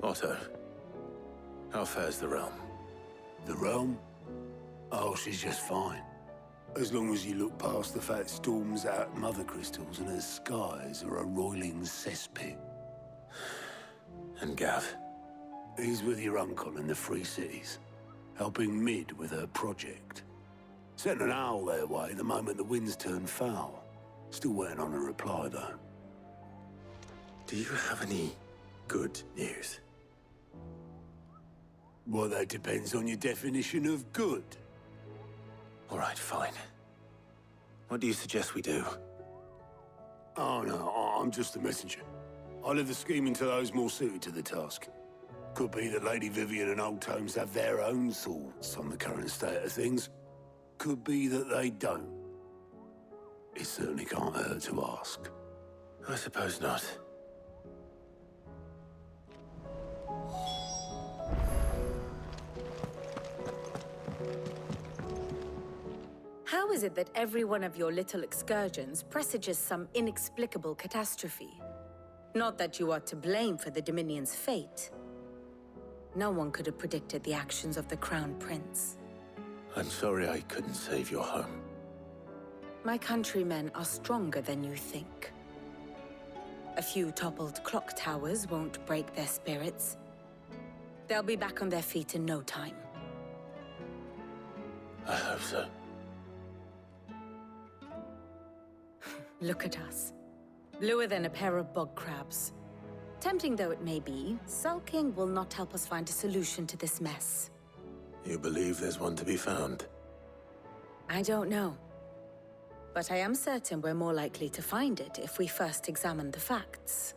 Otto, how fares the realm? The realm? Oh, she's just fine. As long as you look past the fat storms out mother crystals and her skies are a roiling cesspit. And Gav? He's with your uncle in the Free Cities, helping Mid with her project. Sent an owl their way the moment the winds turned foul. Still waiting on a reply, though. Do you have any good news? Well, that depends on your definition of good. All right, fine. What do you suggest we do? Oh, no, I'm just the messenger. I leave the scheming to those more suited to the task. Could be that Lady Vivian and Old Tomes have their own thoughts on the current state of things. Could be that they don't. It certainly can't hurt to ask. I suppose not. How is it that every one of your little excursions presages some inexplicable catastrophe? Not that you are to blame for the Dominion's fate. No one could have predicted the actions of the Crown Prince. I'm sorry I couldn't save your home. My countrymen are stronger than you think. A few toppled clock towers won't break their spirits. They'll be back on their feet in no time. I hope so. Look at us. Bluer than a pair of bog crabs. Tempting though it may be, sulking will not help us find a solution to this mess. You believe there's one to be found? I don't know. But I am certain we're more likely to find it if we first examine the facts.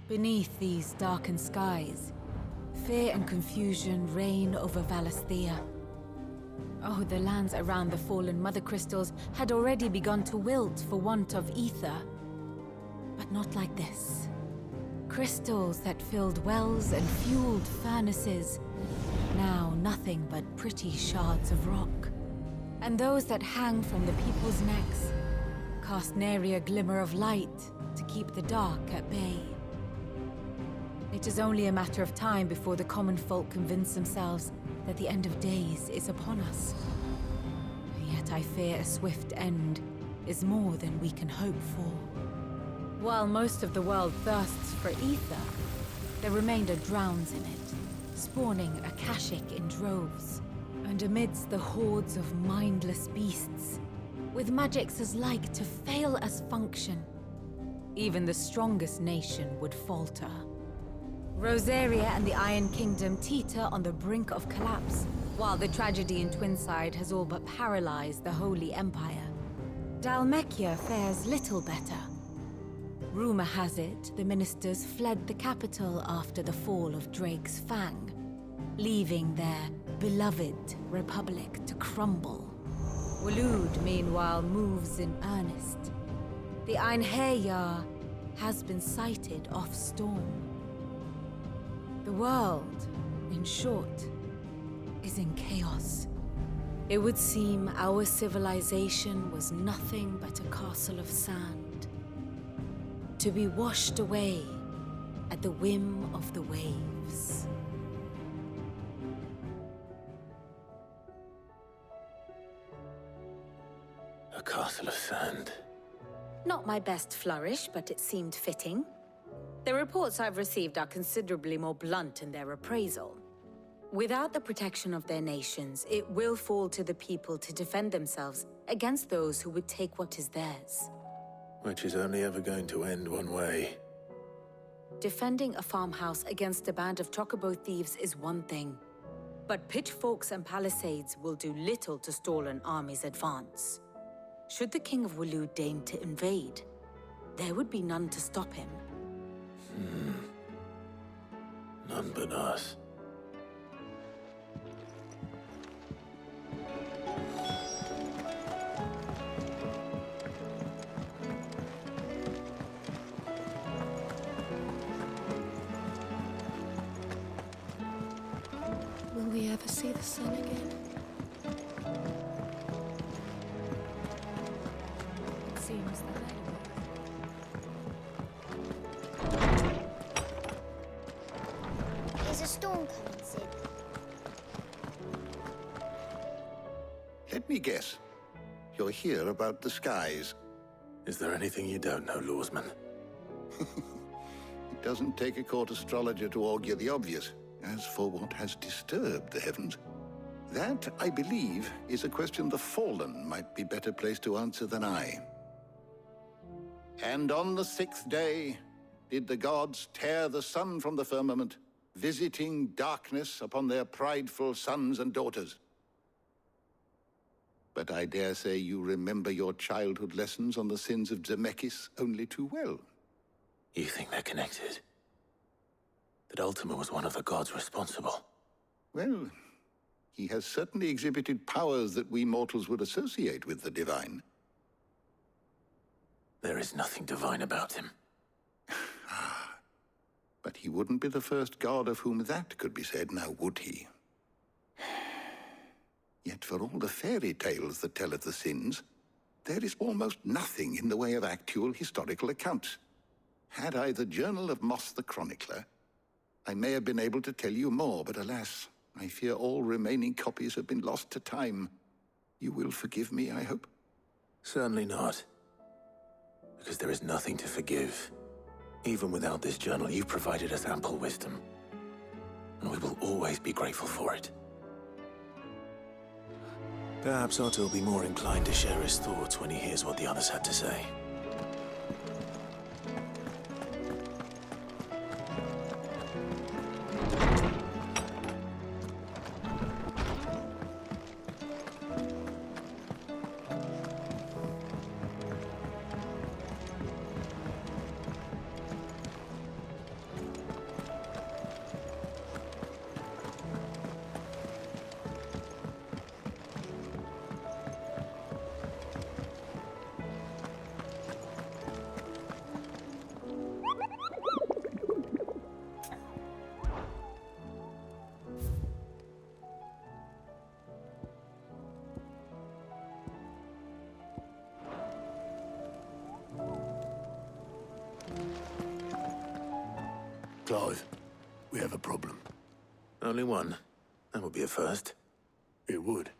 Beneath these darkened skies, fear and confusion reign over Valisthea. Oh, the lands around the fallen Mother Crystals had already begun to wilt for want of ether. But not like this. Crystals that filled wells and fueled furnaces. Now nothing but pretty shards of rock. And those that hang from the people's necks cast nary a glimmer of light to keep the dark at bay. It is only a matter of time before the common folk convince themselves that the end of days is upon us. Yet I fear a swift end is more than we can hope for. While most of the world thirsts for ether, the remainder drowns in it, spawning Akashic in droves. And amidst the hordes of mindless beasts, with magics as like to fail as function, even the strongest nation would falter. Rosaria and the Iron Kingdom teeter on the brink of collapse, while the tragedy in Twinside has all but paralyzed the Holy Empire. Dalmekia fares little better. Rumor has it the ministers fled the capital after the fall of Drake's Fang, leaving their beloved republic to crumble. Waloed, meanwhile, moves in earnest. The Einherjar has been sighted off-storm. The world, in short, is in chaos. It would seem our civilization was nothing but a castle of sand, to be washed away at the whim of the waves. A castle of sand. Not my best flourish, but it seemed fitting. The reports I've received are considerably more blunt in their appraisal. Without the protection of their nations, it will fall to the people to defend themselves against those who would take what is theirs. Which is only ever going to end one way. Defending a farmhouse against a band of chocobo thieves is one thing, but pitchforks and palisades will do little to stall an army's advance. Should the King of Waloed deign to invade, there would be none to stop him. None but us. Will we ever see the sun again? homecoming soon. Let me guess. You're here about the skies. Is there anything you don't know, Lawsman? It doesn't take a court astrologer to augur the obvious. As for what has disturbed the heavens, that, I believe, is a question the Fallen might be better placed to answer than I. And on the sixth day did the gods tear the sun from the firmament, visiting darkness upon their prideful sons and daughters. But I dare say you remember your childhood lessons on the sins of Zemeckis only too well. You think they're connected? That Ultima was one of the gods responsible? Well, he has certainly exhibited powers that we mortals would associate with the divine. There is nothing divine about him. But he wouldn't be the first god of whom that could be said, now would he? Yet for all the fairy tales that tell of the sins, there is almost nothing in the way of actual historical accounts. Had I the Journal of Moss the Chronicler, I may have been able to tell you more, but alas, I fear all remaining copies have been lost to time. You will forgive me, I hope? Certainly not. Because there is nothing to forgive. Even without this journal, you've provided us ample wisdom. And we will always be grateful for it. Perhaps Otto will be more inclined to share his thoughts when he hears what the others had to say. Clive, we have a problem. Only one. That would be a first. It would.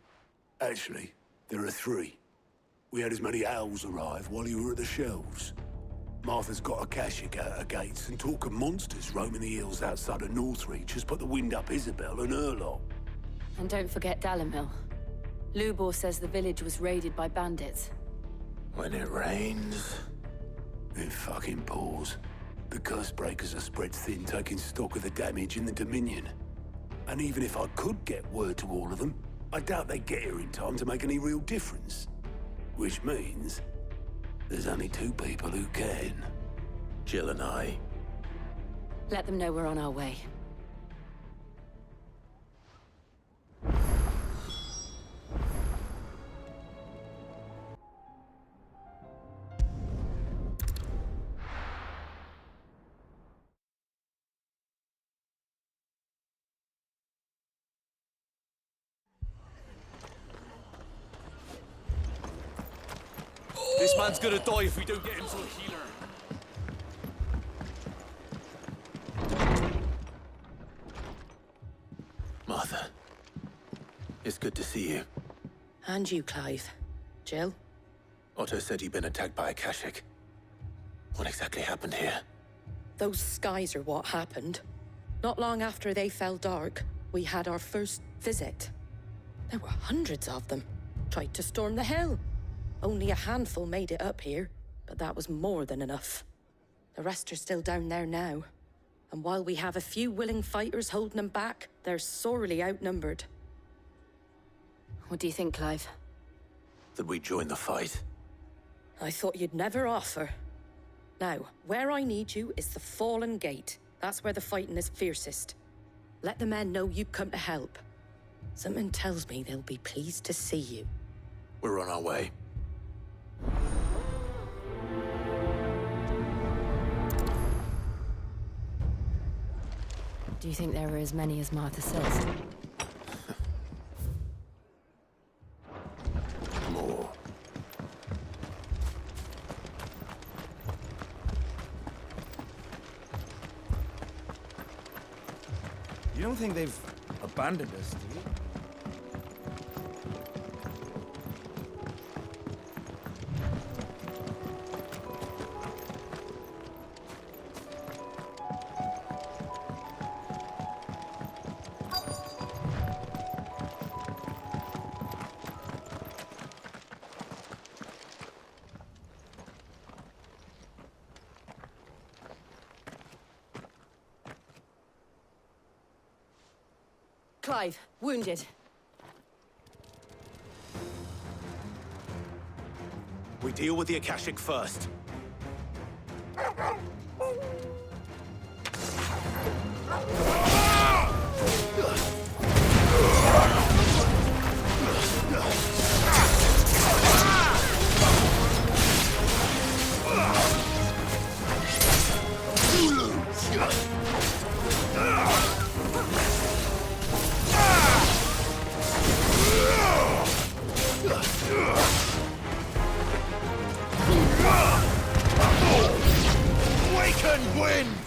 Actually, there are three. We had as many owls arrive while you were at the shelves. Martha's got a Akashic out her gates, and talk of monsters roaming the hills outside of Northreach has put the wind up Isabel and her lot. And don't forget Dalimil. Lubor says the village was raided by bandits. When it rains... It fucking pours. The curse breakers are spread thin, taking stock of the damage in the Dominion. And even if I could get word to all of them, I doubt they'd get here in time to make any real difference. Which means there's only two people who can. Jill and I. Let them know we're on our way. This man's gonna die if we don't get him to a healer. Martha. It's good to see you. And you, Clive. Jill? Otto said you'd been attacked by Akashic. What exactly happened here? Those skies are what happened. Not long after they fell dark, we had our first visit. There were hundreds of them. Tried to storm the hill. Only a handful made it up here, but that was more than enough. The rest are still down there now. And while we have a few willing fighters holding them back, they're sorely outnumbered. What do you think, Clive? That we join the fight? I thought you'd never offer. Now, where I need you is the Fallen Gate. That's where the fighting is fiercest. Let the men know you've come to help. Something tells me they'll be pleased to see you. We're on our way. Do you think there were as many as Martha says? More. don't think they've abandoned us, do you? Clive, wounded. We deal with the Akashic first. Awaken winds!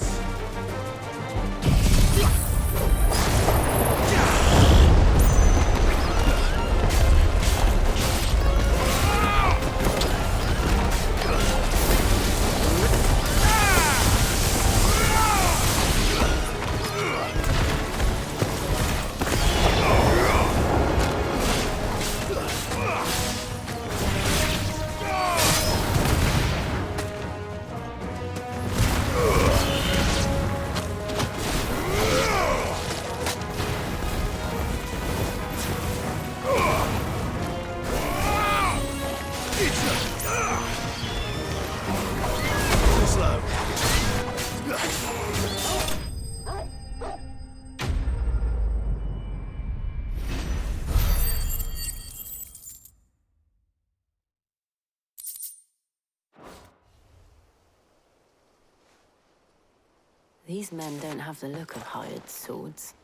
These men don't have the look of hired swords.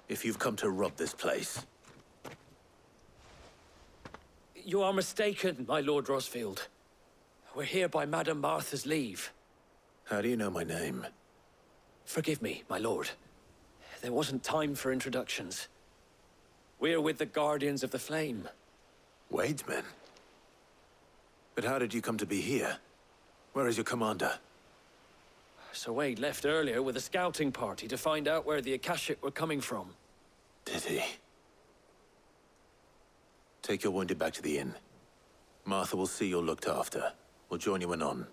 If you've come to rob this place, You are mistaken, my Lord Rosfield. We're here by Madame Martha's leave. how do you know my name? Forgive me, my lord. There wasn't time for introductions. We're with the Guardians of the Flame. Wade's men? But how did you come to be here? Where is your commander? Sir Wade left earlier with a scouting party to find out where the Akashic were coming from. Did he? Take your wounded back to the inn. Martha will see you're looked after. We'll join you anon.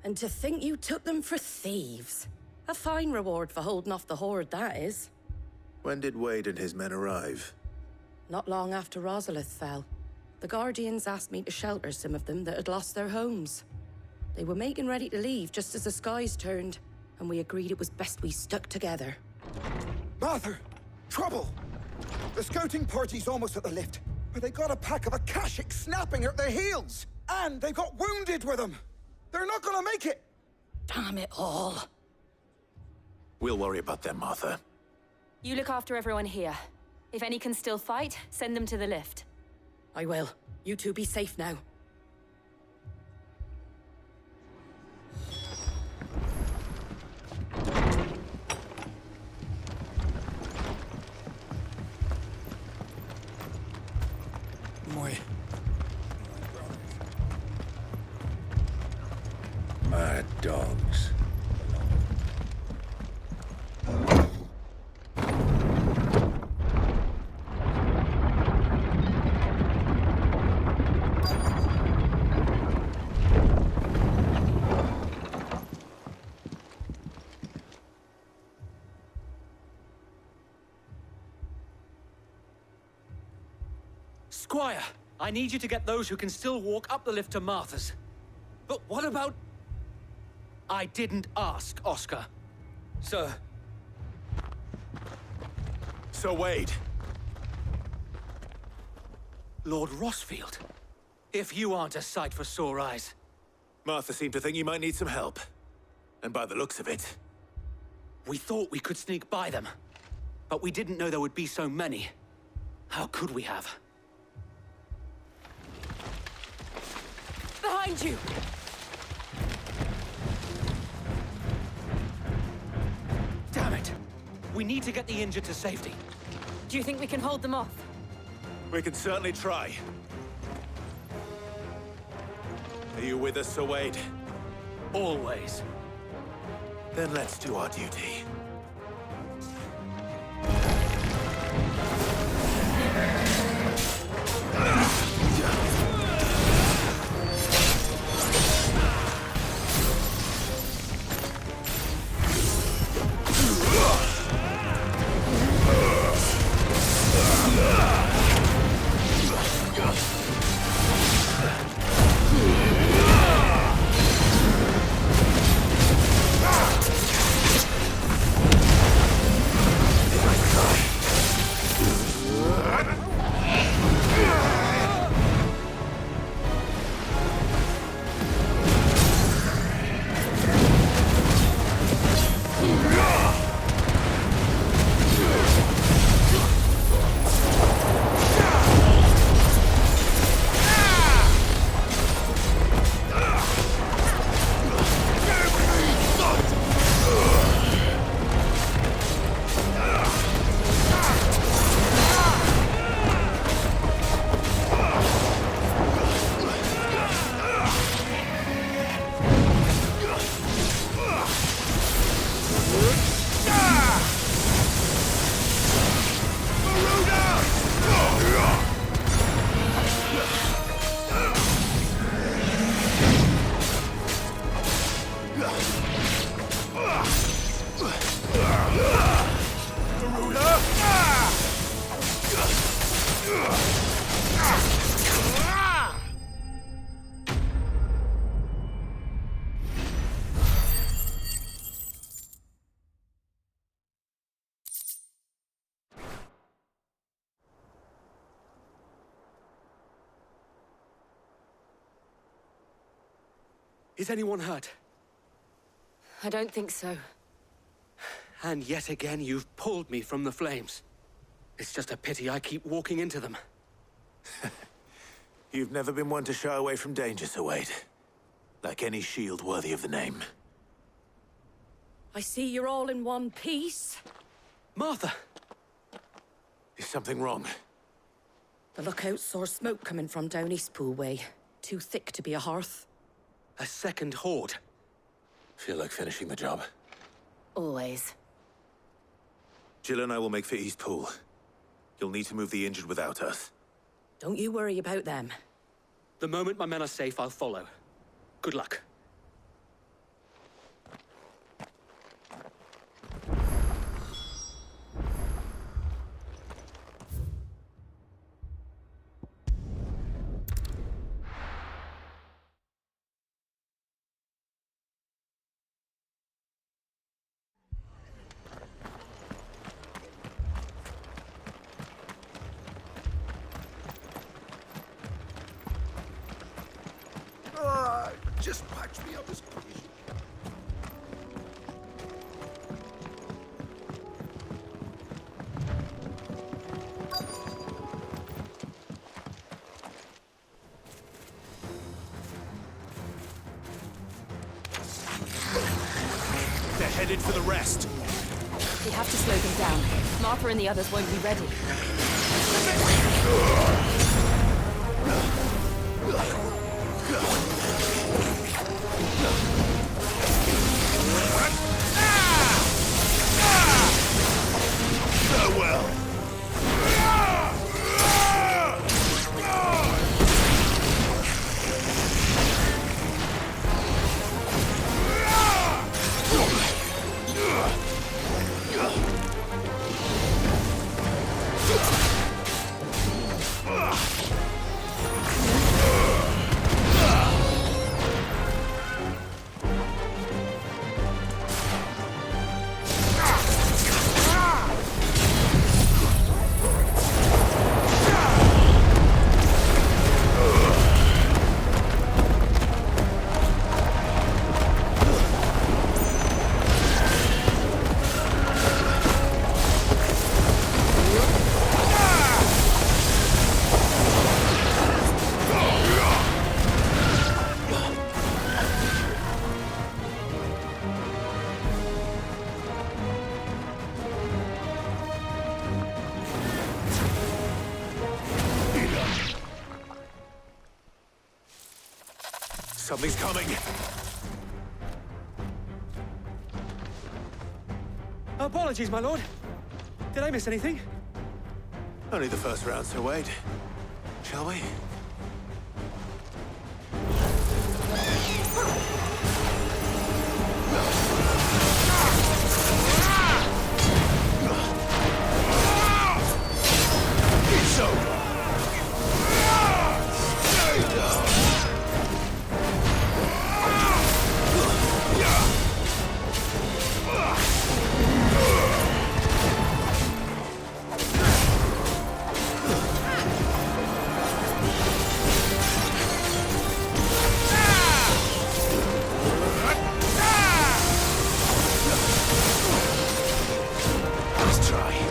And to think you took them for thieves. A fine reward for holding off the horde, that is. When did Wade and his men arrive? Not long after Rosalith fell, the Guardians asked me to shelter some of them that had lost their homes. They were making ready to leave just as the skies turned, and we agreed it was best we stuck together. Martha! Trouble! The scouting party's almost at the lift, but they got a pack of Akashic snapping at their heels! And they've got wounded with them! They're not gonna make it! Damn it all. We'll worry about them, Martha. You look after everyone here. If any can still fight, send them to the lift. I will. You two be safe now. Mad dogs. Squire, I need you to get those who can still walk up the lift to Martha's. But what about... I didn't ask, Oscar. Sir. Sir Wade! Lord Rosfield. If you aren't a sight for sore eyes. Martha seemed to think you might need some help. And by the looks of it... We thought we could sneak by them. But we didn't know there would be so many. How could we have? Behind you! Damn it! We need to get the injured to safety. Do you think we can hold them off? We can certainly try. Are you with us, Sir Wade? Always. Then let's do our duty. Is anyone hurt? I don't think so. And yet again, you've pulled me from the flames. It's just a pity I keep walking into them. You've never been one to shy away from danger, Sir Wade. Like any shield worthy of the name. I see you're all in one piece. Martha! Is something wrong? The lookout saw smoke coming from down Eastpool way. Too thick to be a hearth. A second horde. Feel like finishing the job. Always. Jill and I will make for Eastpool. You'll need to move the injured without us. Don't you worry about them. The moment my men are safe, I'll follow. Good luck. Just patch me up as quick as you can. They're headed for the rest. We have to slow them down. Martha and the others won't be ready. Farewell. Something's coming! Apologies, my lord. Did I miss anything? Only the first round, Sir Wade. Shall we? It's over! Stay down! Let's try.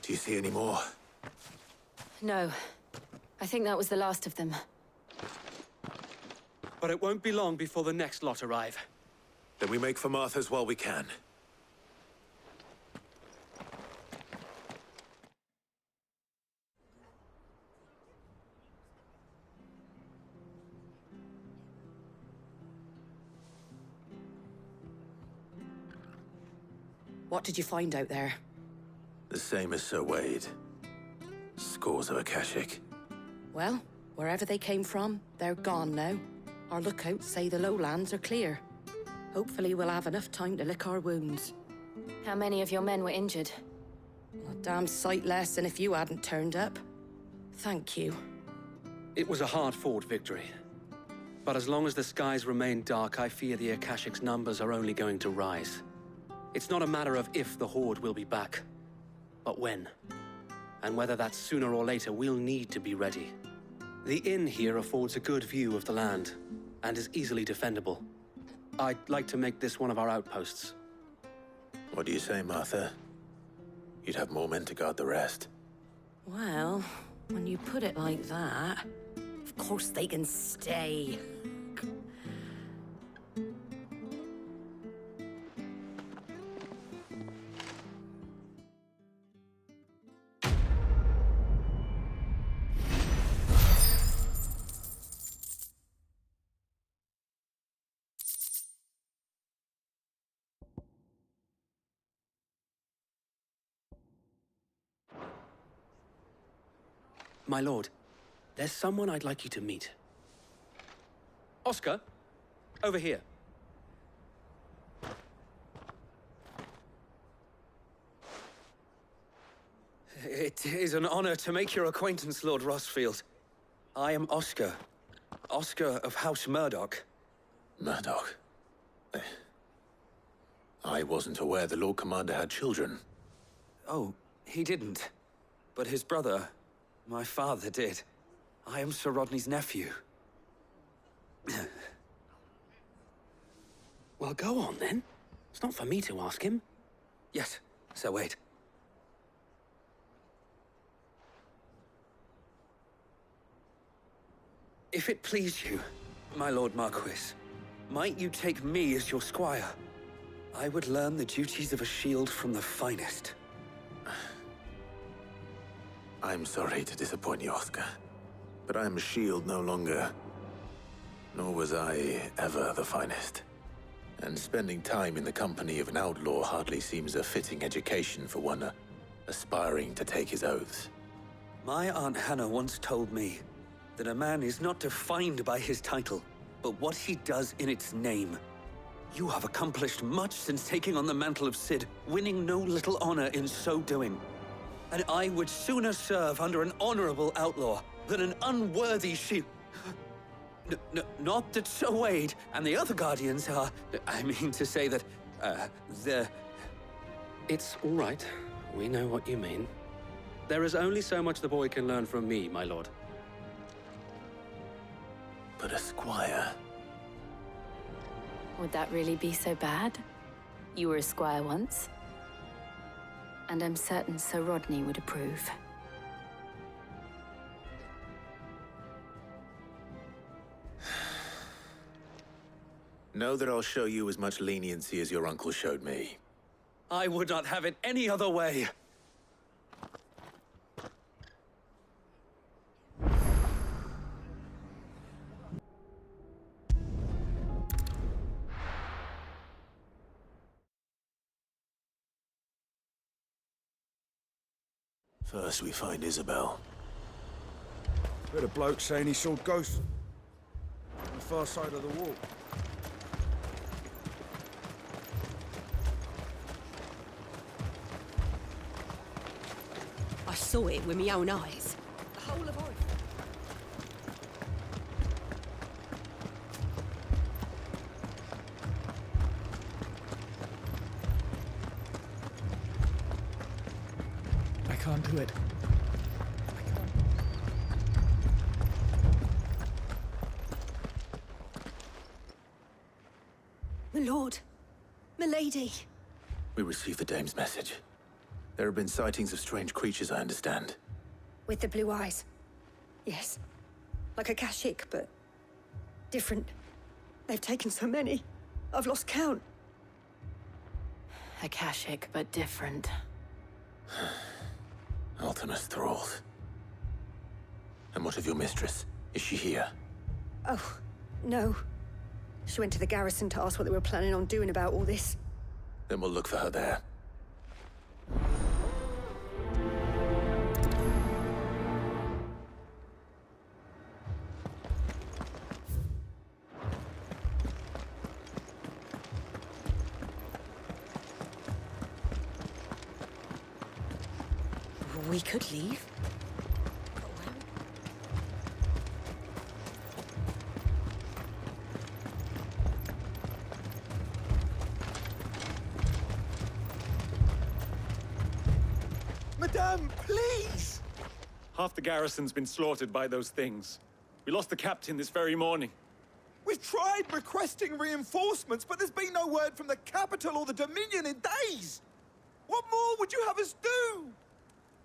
Do you see any more? No. I think that was the last of them. But it won't be long before the next lot arrive. Then we make for Martha's while we can. What did you find out there? The same as Sir Wade. Scores of Akashic. Well, wherever they came from, they're gone now. Our lookouts say the lowlands are clear. Hopefully we'll have enough time to lick our wounds. How many of your men were injured? A damn sight less than if you hadn't turned up. Thank you. It was a hard-fought victory. But as long as the skies remain dark, I fear the Akashic's numbers are only going to rise. It's not a matter of if the Horde will be back, but when. And whether that's sooner or later, we'll need to be ready. The inn here affords a good view of the land, and is easily defendable. I'd like to make this one of our outposts. What do you say, Martha? You'd have more men to guard the rest. Well, when you put it like that, of course they can stay. My lord, there's someone I'd like you to meet. Oscar, over here. It is an honor to make your acquaintance, Lord Rossfield. I am Oscar. Oscar of House Murdoch. Murdoch? I wasn't aware the Lord Commander had children. Oh, he didn't. But his brother, my father, did. I am Sir Rodney's nephew. Well, go on, then. It's not for me to ask him. Yes, Sir Wade. If it please you, my Lord Marquis, might you take me as your squire? I would learn the duties of a shield from the finest. I'm sorry to disappoint you, Oscar, but I'm a shield no longer. Nor was I ever the finest. And spending time in the company of an outlaw hardly seems a fitting education for one aspiring to take his oaths. My Aunt Hannah once told me that a man is not defined by his title, but what he does in its name. You have accomplished much since taking on the mantle of Cid, winning no little honor in so doing. And I would sooner serve under an honorable outlaw than an unworthy shield. Not that Sir Wade and the other Guardians are... I mean to say that, they're... It's all right. We know what you mean. There is only so much the boy can learn from me, my lord. But a squire... Would that really be so bad? You were a squire once. And I'm certain Sir Rodney would approve. Know that I'll show you as much leniency as your uncle showed me. I would not have it any other way. First we find Isabel. Heard a bloke saying he saw ghosts on the far side of the wall. I saw it with my own eyes. The whole of Ireland. I can't do it. My lord. My lady. We received the dame's message. There have been sightings of strange creatures, I understand. With the blue eyes. Yes. Like a Kashik, but different. They've taken so many. I've lost count. Akashic, but different. Ultimus thralls. And what of your mistress? Is she here? Oh, no. She went to the garrison to ask what they were planning on doing about all this. Then we'll look for her there. We could leave. Madame, please! Half the garrison's been slaughtered by those things. We lost the captain this very morning. We've tried requesting reinforcements, but there's been no word from the capital or the Dominion in days! What more would you have us do?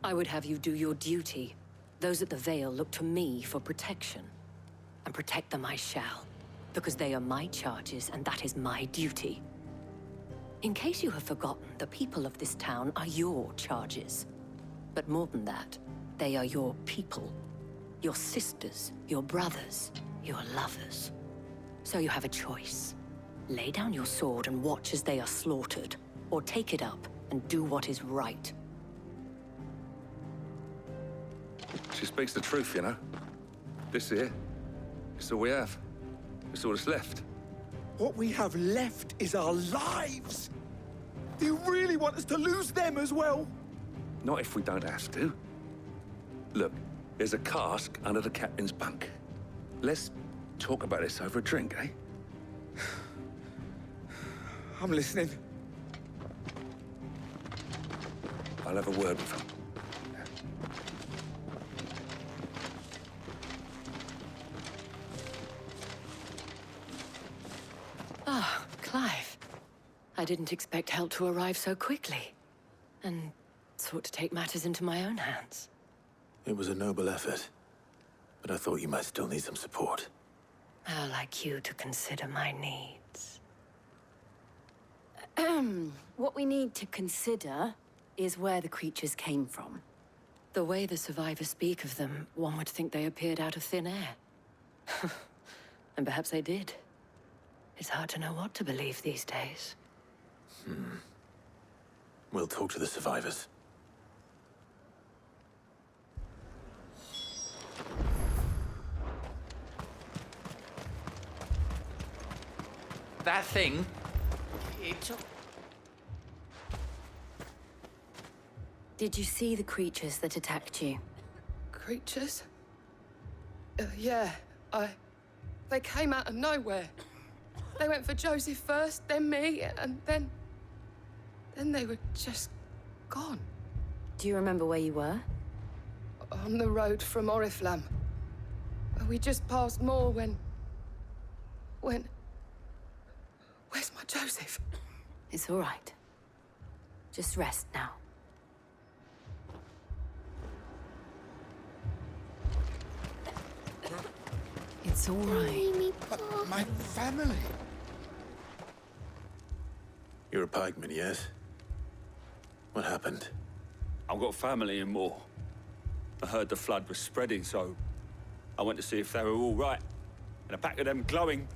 I would have you do your duty. Those at the Vale look to me for protection. And protect them I shall. Because they are my charges, and that is my duty. In case you have forgotten, the people of this town are your charges. But more than that, they are your people. Your sisters, your brothers, your lovers. So you have a choice. Lay down your sword and watch as they are slaughtered, or take it up and do what is right. She speaks the truth, you know. This here, it's all we have. It's all that's left. What we have left is our lives! Do you really want us to lose them as well? Not if we don't have to. Look, there's a cask under the captain's bunk. Let's talk about this over a drink, eh? I'm listening. I'll have a word with him. Ah, Clive. I didn't expect help to arrive so quickly. And sought to take matters into my own hands. It was a noble effort, but I thought you might still need some support. I'd like you to consider my needs. What we need to consider is where the creatures came from. The way the survivors speak of them, one would think they appeared out of thin air. And perhaps they did. It's hard to know what to believe these days. We'll talk to the survivors. That thing... it... Did you see the creatures that attacked you? Creatures? Yeah, They came out of nowhere. They went for Joseph first, then me, and then they were just gone. Do you remember where you were? On the road from Oriflamme. We just passed Moor when... Where's my Joseph? It's all right. Just rest now. It's all right. But my family... You're a pikeman, yes? What happened? I've got family in Moor. I heard the flood was spreading, so I went to see if they were all right. And a pack of them glowing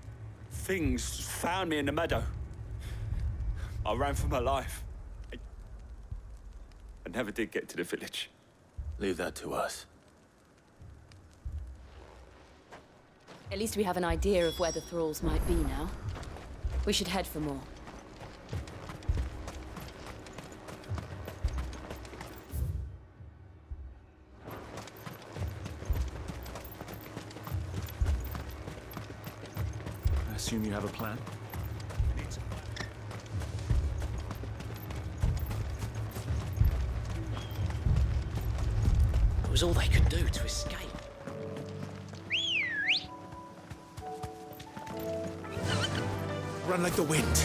things found me in the meadow. I ran for my life. I never did get to the village. Leave that to us. At least we have an idea of where the thralls might be now. We should head for more. I assume you have a plan? It was all they could do to escape. Run like the wind.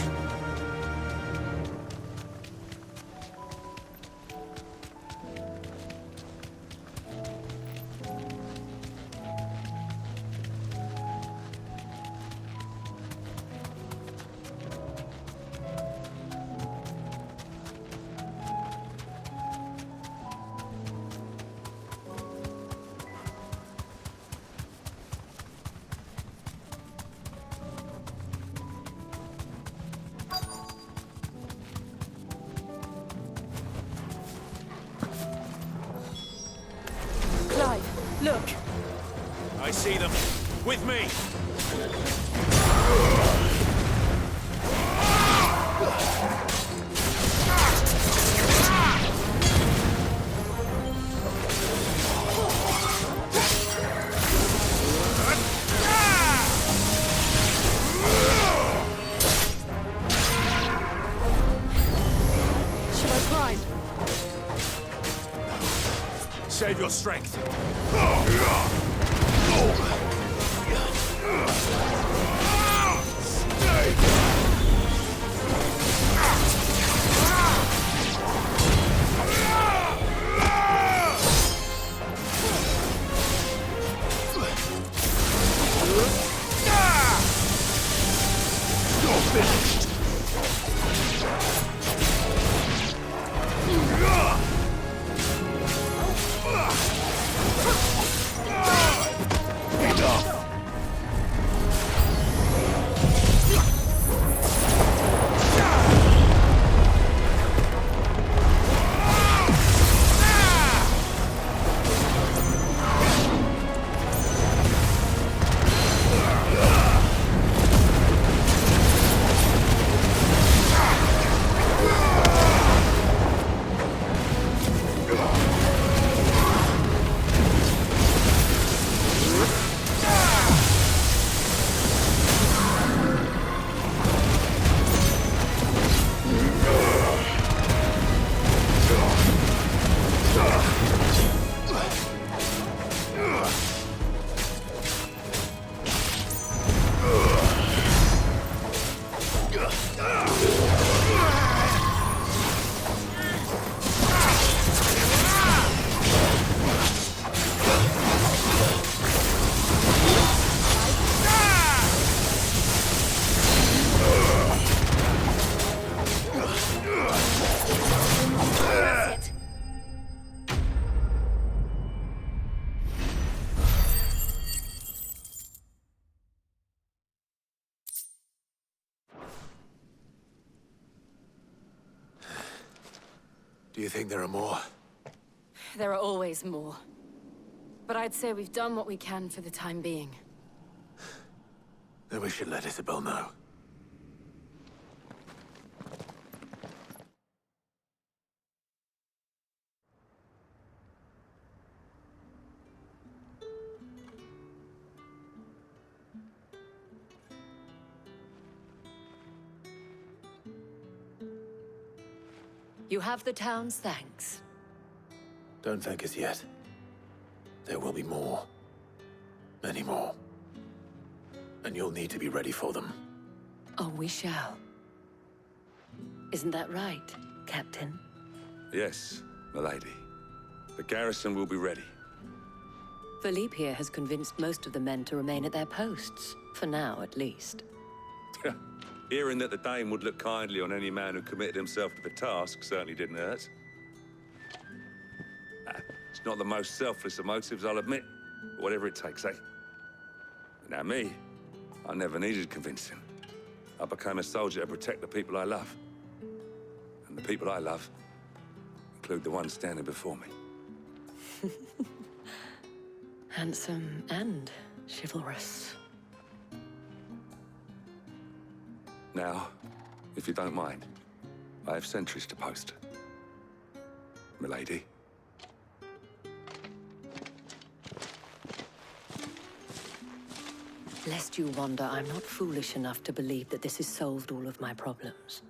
Look! I see them. With me! Should I climb? Save your strength. You're finished. Do you think there are more? There are always more. But I'd say we've done what we can for the time being. Then we should let Isabel know. You have the town's thanks. Don't thank us yet. There will be more. Many more. And you'll need to be ready for them. Oh, we shall. Isn't that right, Captain? Yes, milady. The garrison will be ready. Philippe here has convinced most of the men to remain at their posts. For now, at least. Hearing that the Dane would look kindly on any man who committed himself to the task certainly didn't hurt. It's not the most selfless of motives, I'll admit. But whatever it takes, eh? Now me, I never needed convincing. I became a soldier to protect the people I love. And the people I love include the ones standing before me. Handsome and chivalrous. Now, if you don't mind, I have sentries to post. Milady. Lest you wonder, I'm not foolish enough to believe that this has solved all of my problems.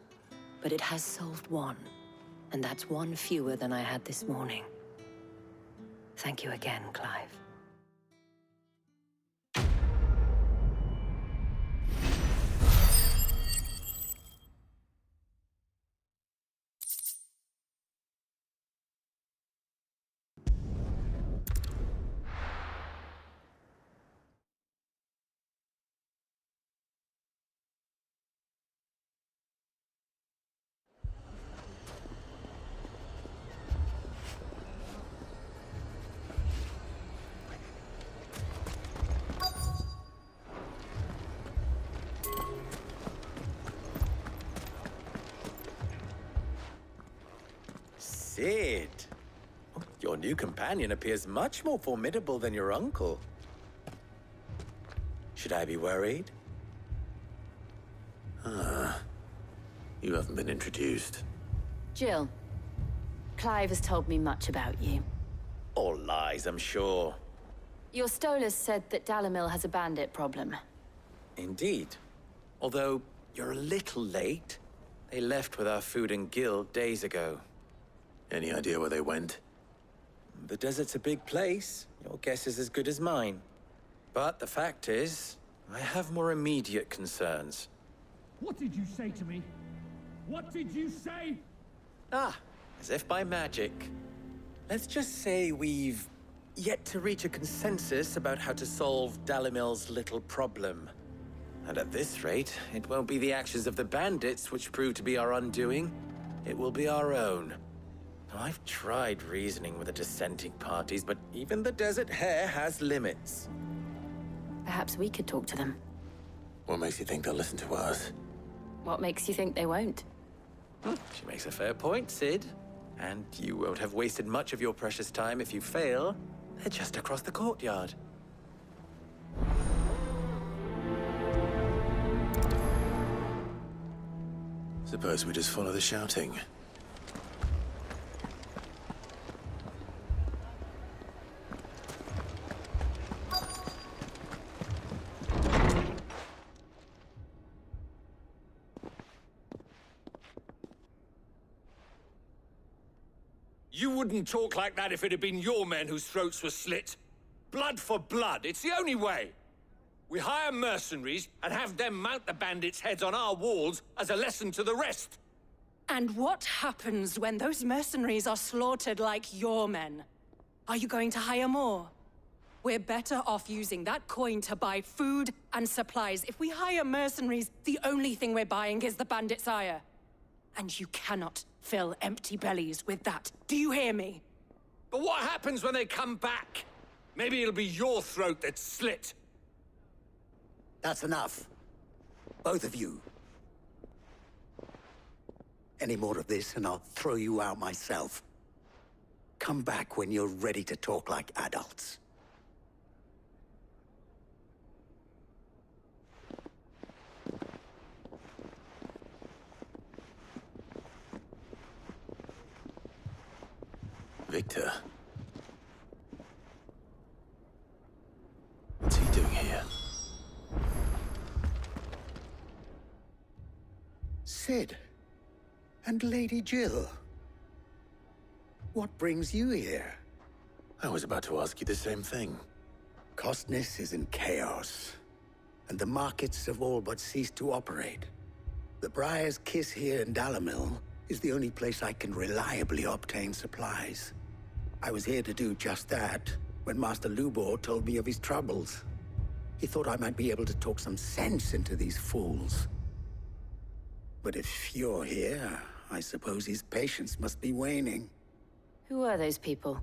But it has solved one, and that's one fewer than I had this morning. Thank you again, Clive. Sid! Your new companion appears much more formidable than your uncle. Should I be worried? You haven't been introduced. Jill, Clive has told me much about you. All lies, I'm sure. Your Stolas said that Dalimil has a bandit problem. Indeed. Although, you're a little late. They left with our food and guild days ago. Any idea where they went? The desert's a big place. Your guess is as good as mine. But the fact is, I have more immediate concerns. What did you say to me? What did you say? As if by magic. Let's just say we've yet to reach a consensus about how to solve Dalimil's little problem. And at this rate, it won't be the actions of the bandits which prove to be our undoing. It will be our own. Now, I've tried reasoning with the dissenting parties, but even the Desert Hare has limits. Perhaps we could talk to them. What makes you think they'll listen to us? What makes you think they won't? She makes a fair point, Sid. And you won't have wasted much of your precious time if you fail. They're just across the courtyard. Suppose we just follow the shouting. You wouldn't talk like that if it had been your men whose throats were slit. Blood for blood, it's the only way. We hire mercenaries and have them mount the bandits' heads on our walls as a lesson to the rest. And what happens when those mercenaries are slaughtered like your men? Are you going to hire more? We're better off using that coin to buy food and supplies. If we hire mercenaries, the only thing we're buying is the bandits' ire. And you cannot fill empty bellies with that. Do you hear me? But what happens when they come back? Maybe it'll be your throat that's slit. That's enough. Both of you. Any more of this and I'll throw you out myself. Come back when you're ready to talk like adults. Victor. What's he doing here? Sid. And Lady Jill. What brings you here? I was about to ask you the same thing. Costness is in chaos, and the markets have all but ceased to operate. The Briar's Kiss here in Dalamil is the only place I can reliably obtain supplies. I was here to do just that when Master Lubor told me of his troubles. He thought I might be able to talk some sense into these fools. But if you're here, I suppose his patience must be waning. Who are those people?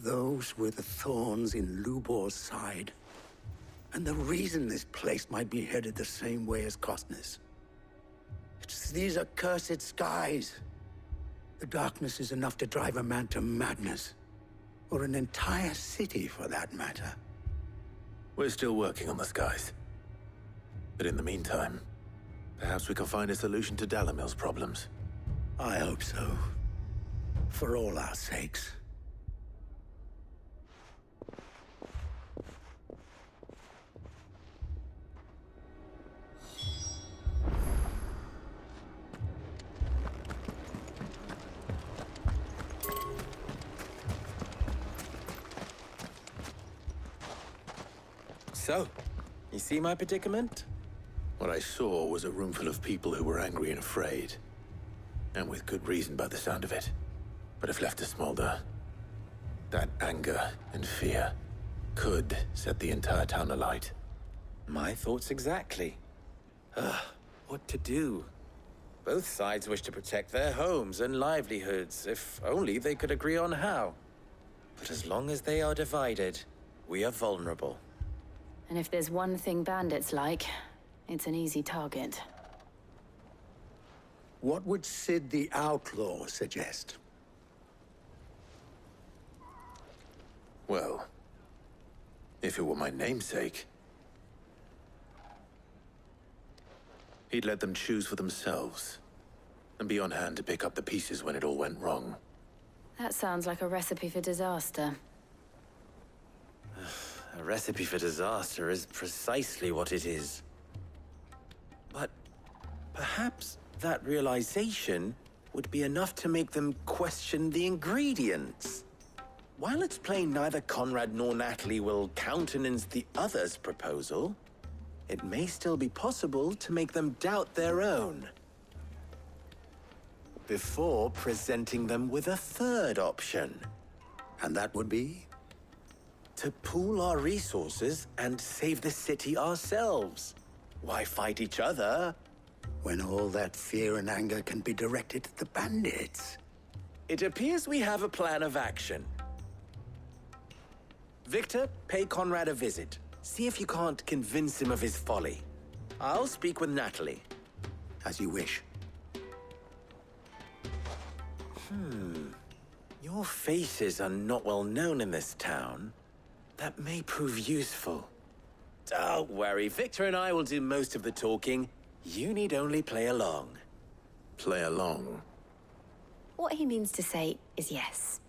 Those were the thorns in Lubor's side. And the reason this place might be headed the same way as Costness. It's these accursed skies. The darkness is enough to drive a man to madness. Or an entire city, for that matter. We're still working on the skies. But in the meantime, perhaps we can find a solution to Dalamil's problems. I hope so. For all our sakes. So, you see my predicament? What I saw was a room full of people who were angry and afraid. And with good reason by the sound of it. But if left to smolder, that anger and fear could set the entire town alight. My thoughts exactly. What to do? Both sides wish to protect their homes and livelihoods, if only they could agree on how. But as long as they are divided, we are vulnerable. And if there's one thing bandits like, it's an easy target. What would Sid the Outlaw suggest? Well, if it were my namesake, he'd let them choose for themselves, and be on hand to pick up the pieces when it all went wrong. That sounds like a recipe for disaster. A recipe for disaster is precisely what it is. But perhaps that realization would be enough to make them question the ingredients. While it's plain neither Conrad nor Natalie will countenance the other's proposal, it may still be possible to make them doubt their own. Before presenting them with a third option. And that would be? To pool our resources and save the city ourselves. Why fight each other? When all that fear and anger can be directed at the bandits. It appears we have a plan of action. Victor, pay Conrad a visit. See if you can't convince him of his folly. I'll speak with Natalie. As you wish. Your faces are not well known in this town. That may prove useful. Don't worry, Victor and I will do most of the talking. You need only play along. Play along? What he means to say is yes.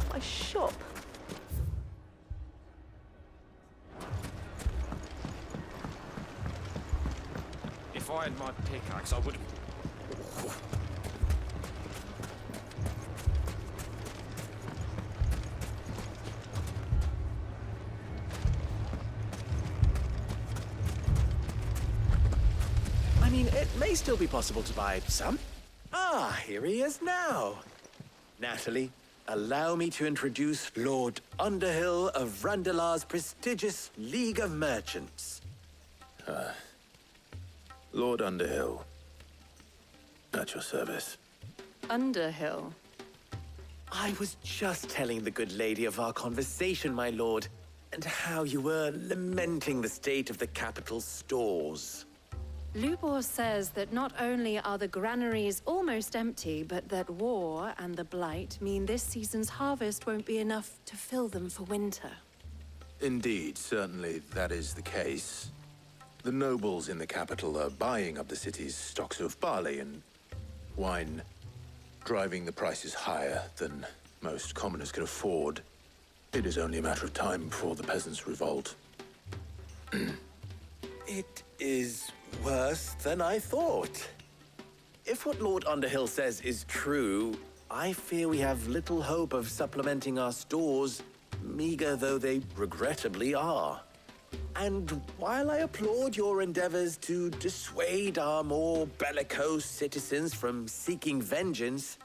My shop. If I had my pickaxe, I would have... I mean, it may still be possible to buy some. Ah, here he is now. Natalie, allow me to introduce Lord Underhill of Randalar's prestigious League of Merchants. Lord Underhill. At your service. Underhill? I was just telling the good lady of our conversation, my lord, and how you were lamenting the state of the capital's stores. Lubor says that not only are the granaries almost empty, but that war and the Blight mean this season's harvest won't be enough to fill them for winter. Indeed, certainly that is the case. The nobles in the capital are buying up the city's stocks of barley and wine. driving the prices higher than most commoners can afford, it is only a matter of time before the peasants revolt. It is worse than I thought. If what Lord Underhill says is true, I fear we have little hope of supplementing our stores, meager though they regrettably are. And while I applaud your endeavors to dissuade our more bellicose citizens from seeking vengeance,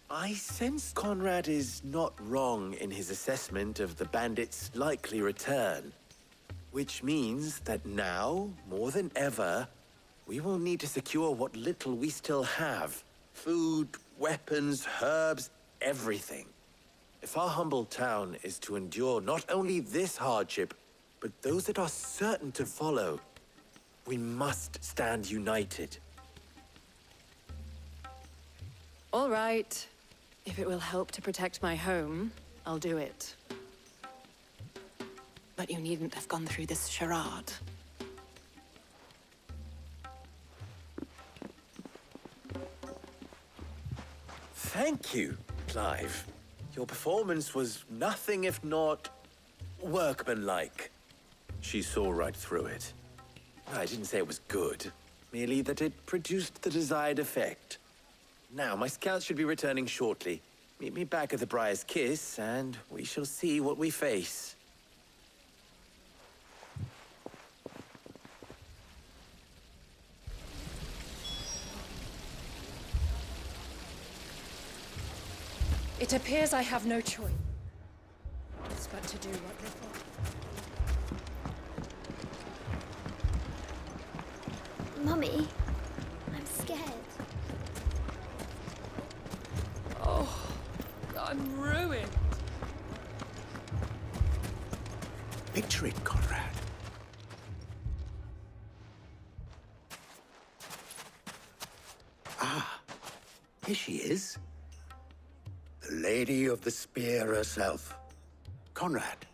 I sense Conrad is not wrong in his assessment of the bandits' likely return. Which means that now, more than ever, we will need to secure what little we still have. Food, weapons, herbs, everything. If our humble town is to endure not only this hardship, but those that are certain to follow, we must stand united. All right. If it will help to protect my home, I'll do it. But you needn't have gone through this charade. Thank you, Clive. Your performance was nothing if not workmanlike. She saw right through it. I didn't say it was good, merely that it produced the desired effect. Now, my scouts should be returning shortly. Meet me back at the Briar's Kiss, and we shall see what we face. It appears I have no choice but to do what they thought. Mummy, I'm scared. Oh, I'm ruined. Picture it, Conrad. Ah, here she is. The Lady of the Spear herself. Conrad,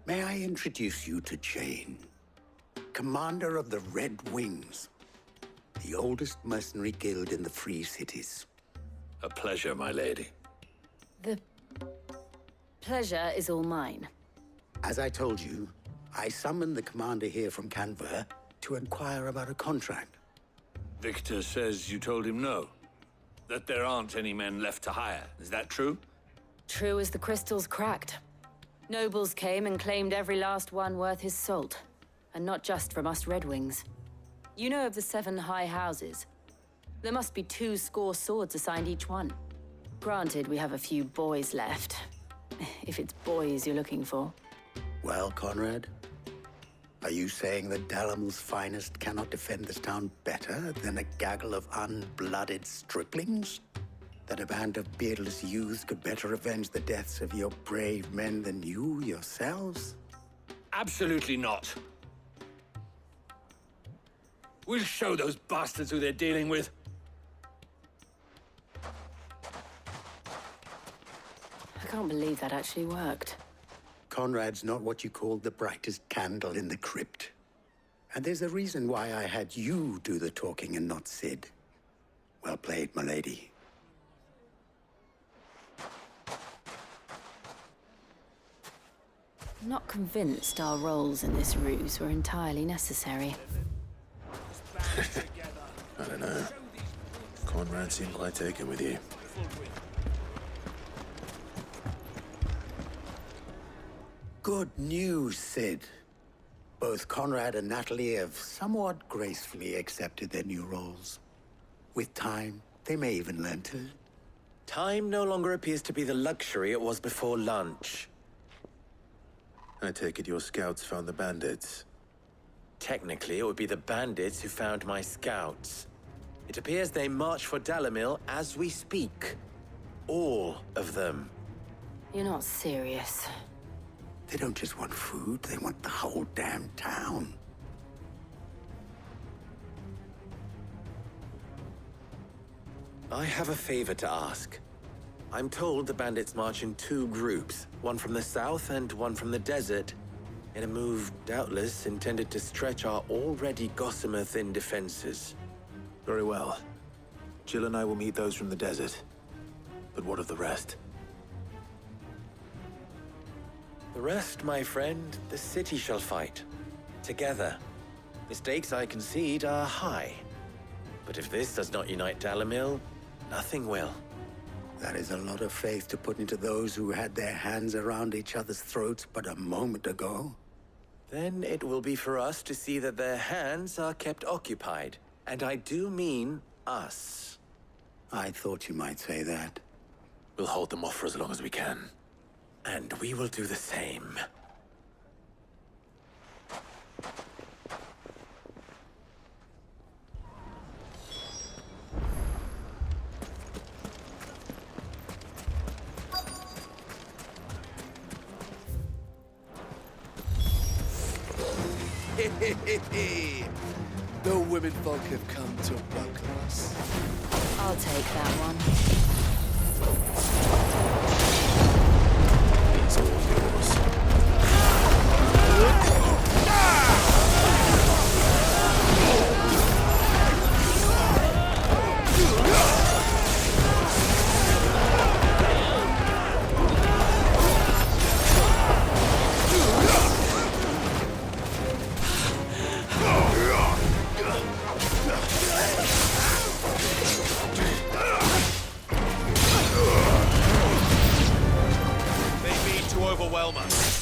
may I introduce you to Jane, commander of the Red Wings, the oldest mercenary guild in the Free Cities. A pleasure, my lady. The pleasure is all mine. As I told you, I summoned the commander here from Canver to inquire about a contract. Victor says you told him no. That there aren't any men left to hire. Is that true? True as the crystals cracked. Nobles came and claimed every last one worth his salt. And not just from us Red Wings. You know of the 7 high houses. There must be 200 swords assigned each one. Granted, we have a few boys left. If it's boys you're looking for. Well, Conrad, are you saying that Dalamil's finest cannot defend this town better than a gaggle of unblooded striplings? That a band of beardless youths could better avenge the deaths of your brave men than you yourselves? Absolutely not. We'll show those bastards who they're dealing with. I can't believe that actually worked. Conrad's not what you call the brightest candle in the crypt. And there's a reason why I had you do the talking and not Sid. Well played, my lady. I'm not convinced our roles in this ruse were entirely necessary. I don't know. Conrad seemed quite taken with you. Good news, Sid. Both Conrad and Natalie have somewhat gracefully accepted their new roles. With time, they may even learn to. Time no longer appears to be the luxury it was before lunch. I take it your scouts found the bandits. Technically, it would be the bandits who found my scouts. It appears they march for Dalamil as we speak. All of them. You're not serious. They don't just want food, they want the whole damn town. I have a favor to ask. I'm told the bandits march in 2 groups, one from the south and one from the desert, in a move doubtless intended to stretch our already gossamer-thin defenses. Very well. Jill and I will meet those from the desert. But what of the rest? The rest, my friend, the city shall fight. Together. The stakes, I concede, are high. But if this does not unite Dalimil, nothing will. That is a lot of faith to put into those who had their hands around each other's throats but a moment ago. Then it will be for us to see that their hands are kept occupied. And I do mean us. I thought you might say that. We'll hold them off for as long as we can. And we will do the same. The women folk have come to welcome us. I'll take that one. It's all yours. Overwhelm us.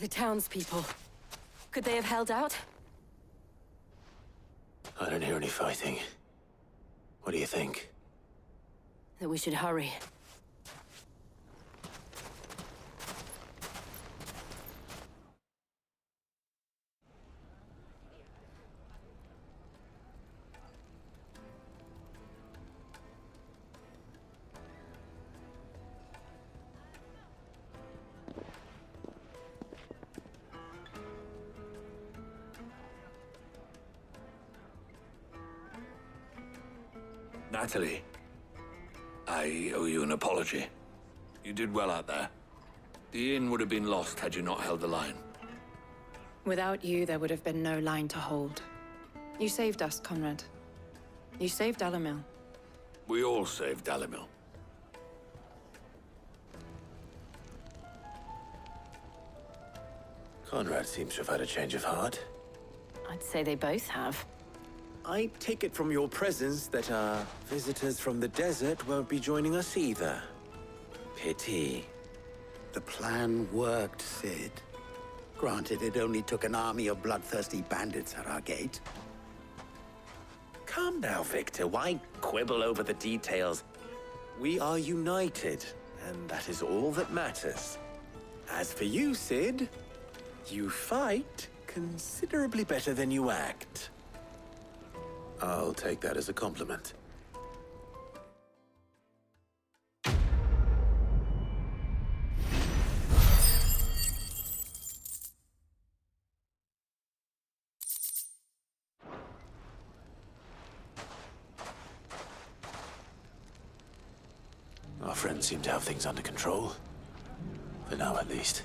The townspeople. Could they have held out? I don't hear any fighting. What do you think? That we should hurry. Natalie, I owe you an apology. You did well out there. The inn would have been lost had you not held the line. Without you, there would have been no line to hold. You saved us, Conrad. You saved Dalimil. We all saved Dalimil. Conrad seems to have had a change of heart. I'd say they both have. I take it from your presence that our visitors from the desert won't be joining us either. Pity. The plan worked, Sid. Granted, it only took an army of bloodthirsty bandits at our gate. Calm now, Victor. Why quibble over the details? We are united, and that is all that matters. As for you, Cid, you fight considerably better than you act. I'll take that as a compliment. Our friends seem to have things under control. For now, at least.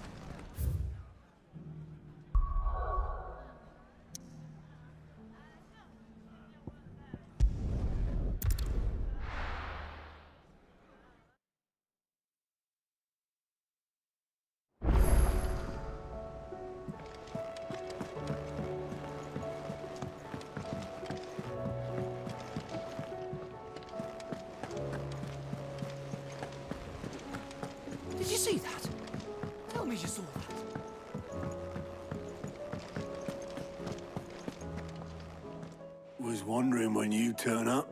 Did you see that? Tell me you saw that. Was wondering when you turn up.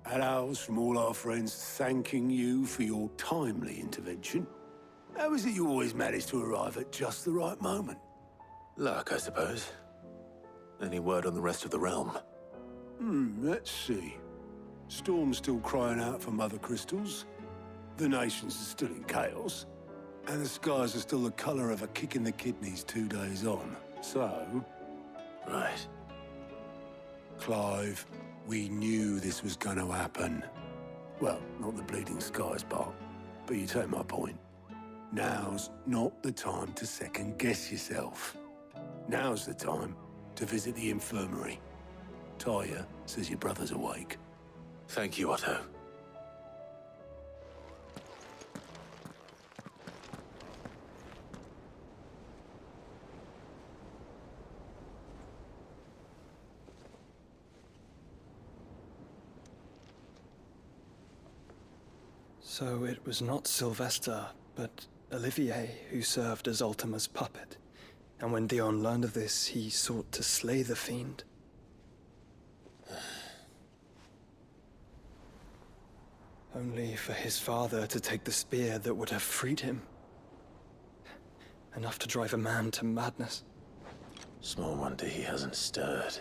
Had ours from all our friends thanking you for your timely intervention. How is it you always manage to arrive at just the right moment? Luck, I suppose. Any word on the rest of the realm? Let's see. Storm's still crying out for mother crystals. The nations are still in chaos. And the skies are still the color of a kick in the kidneys 2 days on. So... Right. Clive, we knew this was going to happen. Well, not the bleeding skies part, but you take my point. Now's not the time to second-guess yourself. Now's the time to visit the infirmary. Talia says your brother's awake. Thank you, Otto. So it was not Sylvester, but Olivier who served as Ultima's puppet. And when Dion learned of this, he sought to slay the fiend. Only for his father to take the spear that would have freed him. Enough to drive a man to madness. Small wonder he hasn't stirred.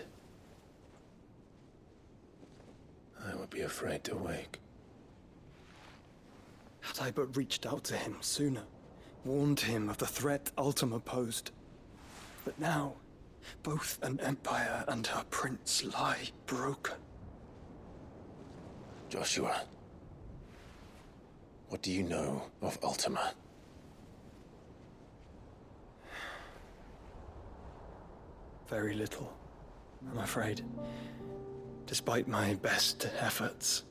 I would be afraid to wake. Had I but reached out to him sooner, warned him of the threat Ultima posed. But now, both an empire and her prince lie broken. Joshua, what do you know of Ultima? Very little, I'm afraid. Despite my best efforts.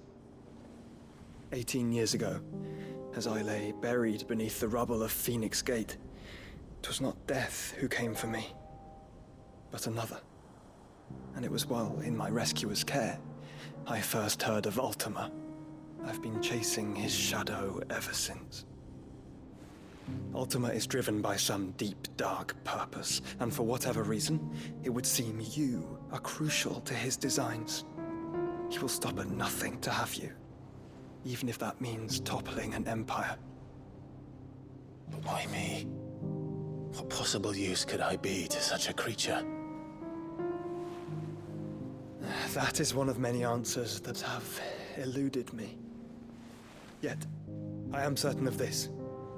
18 years ago, as I lay buried beneath the rubble of Phoenix Gate, 'twas not death who came for me, but another. And it was while in my rescuer's care, I first heard of Ultima. I've been chasing his shadow ever since. Ultima is driven by some deep, dark purpose, and for whatever reason, it would seem you are crucial to his designs. He will stop at nothing to have you. Even if that means toppling an empire. But why me? What possible use could I be to such a creature? That is one of many answers that have eluded me. Yet, I am certain of this.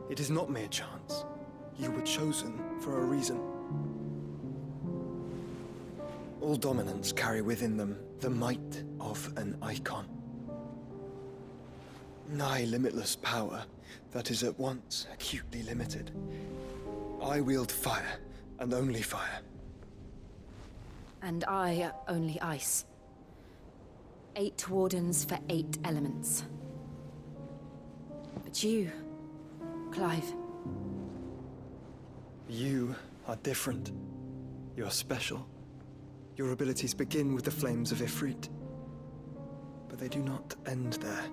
It is not mere chance. You were chosen for a reason. All dominants carry within them the might of an icon. Nigh limitless power that is at once acutely limited. I wield fire, and only fire. And I only ice. 8 wardens for 8 elements. But you, Clive. You are different. You're special. Your abilities begin with the flames of Ifrit. But they do not end there.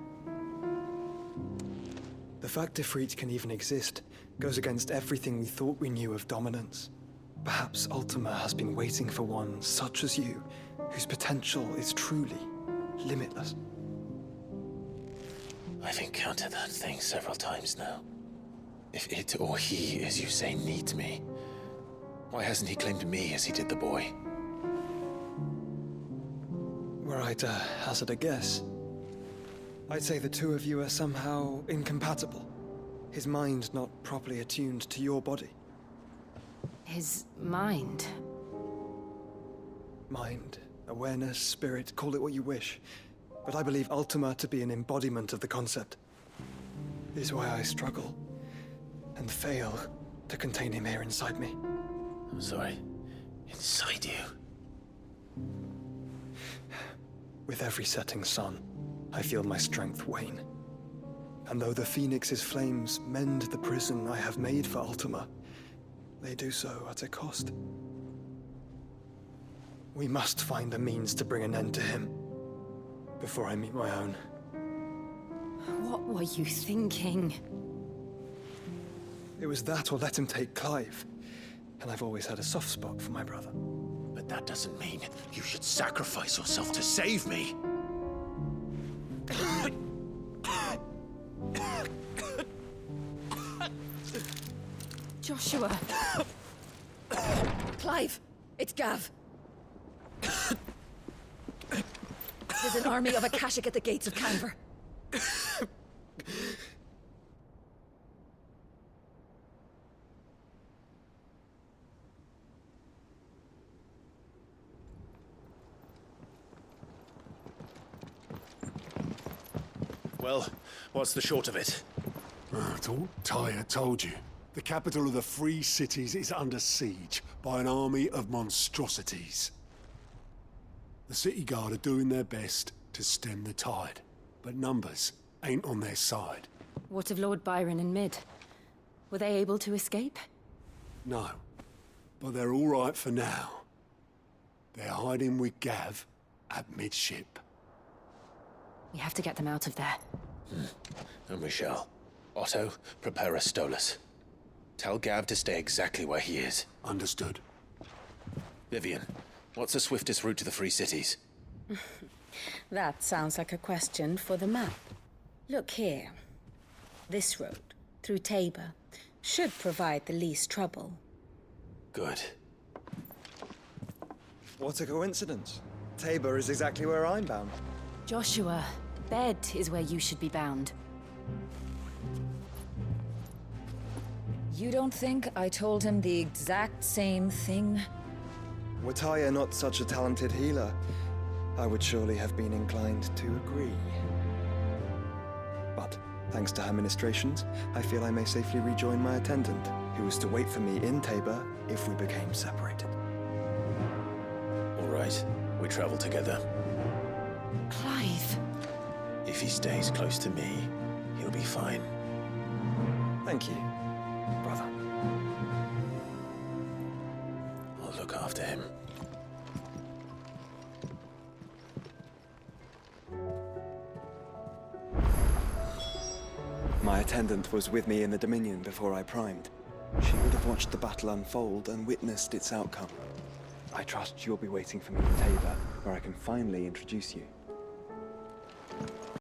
The fact Ifrit can even exist goes against everything we thought we knew of dominance. Perhaps Ultima has been waiting for one such as you, whose potential is truly limitless. I've encountered that thing several times now. If it or he, as you say, needs me, why hasn't he claimed me as he did the boy? Were I to hazard a guess, I'd say the two of you are somehow incompatible. His mind not properly attuned to your body. His mind? Mind, awareness, spirit, call it what you wish. But I believe Ultima to be an embodiment of the concept. This is why I struggle and fail to contain him here inside me. I'm sorry. Inside you? With every setting sun, I feel my strength wane. And though the Phoenix's flames mend the prison I have made for Ultima, they do so at a cost. We must find a means to bring an end to him before I meet my own. What were you thinking? It was that or let him take Clive. And I've always had a soft spot for my brother. But that doesn't mean you should sacrifice yourself to save me. Joshua! Clive! It's Gav! There's an army of Akashic at the gates of Canver. Well, what's the short of it? Thought Tyre told you. The capital of the Free Cities is under siege by an army of monstrosities. The city guard are doing their best to stem the tide, but numbers ain't on their side. What of Lord Byron and Mid? Were they able to escape? No, but they're all right for now. They're hiding with Gav at midship. We have to get them out of there. And we shall. Otto, prepare a Stolas. Tell Gav to stay exactly where he is. Understood. Vivian, what's the swiftest route to the Free Cities? That sounds like a question for the map. Look here. This road, through Tabor, should provide the least trouble. Good. What a coincidence. Tabor is exactly where I'm bound. Joshua, bed is where you should be bound. You don't think I told him the exact same thing? Were Tyre not such a talented healer, I would surely have been inclined to agree. But, thanks to her ministrations, I feel I may safely rejoin my attendant, who was to wait for me in Tabor if we became separated. All right, we travel together. Clive! If he stays close to me, he'll be fine. Thank you, brother. I'll look after him. My attendant was with me in the Dominion before I primed. She would have watched the battle unfold and witnessed its outcome. I trust you'll be waiting for me in Tabor, where I can finally introduce you.